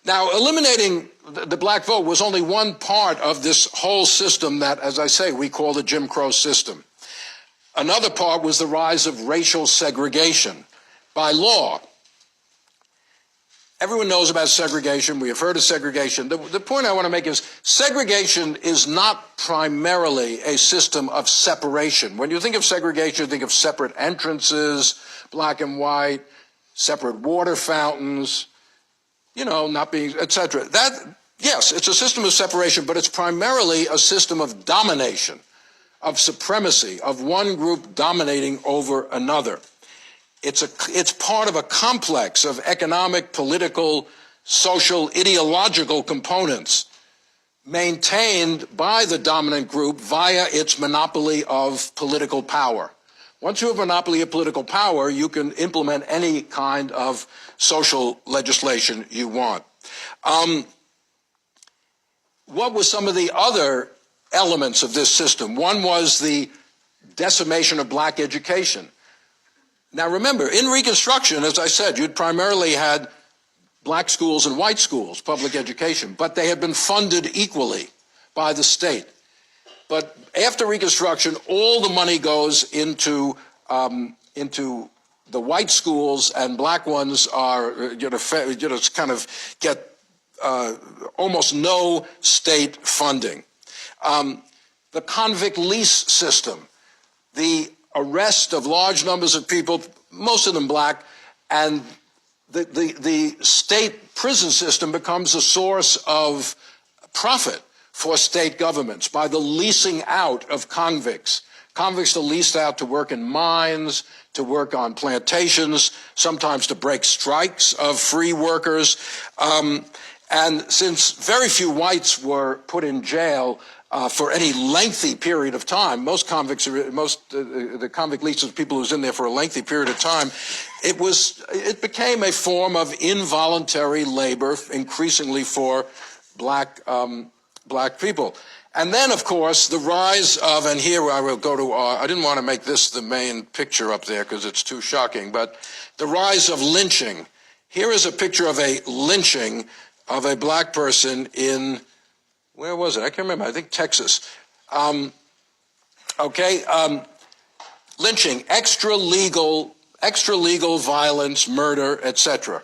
Now, eliminating the black vote was only one part of this whole system that, as I say, we call the Jim Crow system. Another part was the rise of racial segregation by law. Everyone knows about segregation. We have heard of segregation. The point I want to make is segregation is not primarily a system of separation. When you think of segregation, you think of separate entrances, black and white, separate water fountains, you know, not being, etc. That, yes, it's a system of separation, but it's primarily a system of domination, of supremacy, of one group dominating over another. It's part of a complex of economic, political, social, ideological components maintained by the dominant group via its monopoly of political power. Once you have a monopoly of political power, you can implement any kind of social legislation you want. What were some of the other elements of this system? One was the decimation of black education. Now remember, in Reconstruction, as I said, you'd primarily had black schools and white schools, public education, but they had been funded equally by the state. But after Reconstruction, all the money goes into the white schools, and black ones are, kind of get almost no state funding. The convict lease system, the arrest of large numbers of people, most of them black, and the state prison system becomes a source of profit for state governments by the leasing out of convicts. Convicts are leased out to work in mines, to work on plantations, sometimes to break strikes of free workers. And since very few whites were put in jail for any lengthy period of time, most convicts, the convict leases people who's in there for a lengthy period of time, it became a form of involuntary labor, increasingly for black people. And then, of course, the rise of, and here I will go to, I didn't want to make this the main picture up there because it's too shocking, but the rise of lynching. Here is a picture of a lynching of a black person in, where was it? I can't remember. I think Texas. Lynching, extra legal violence, murder, etc.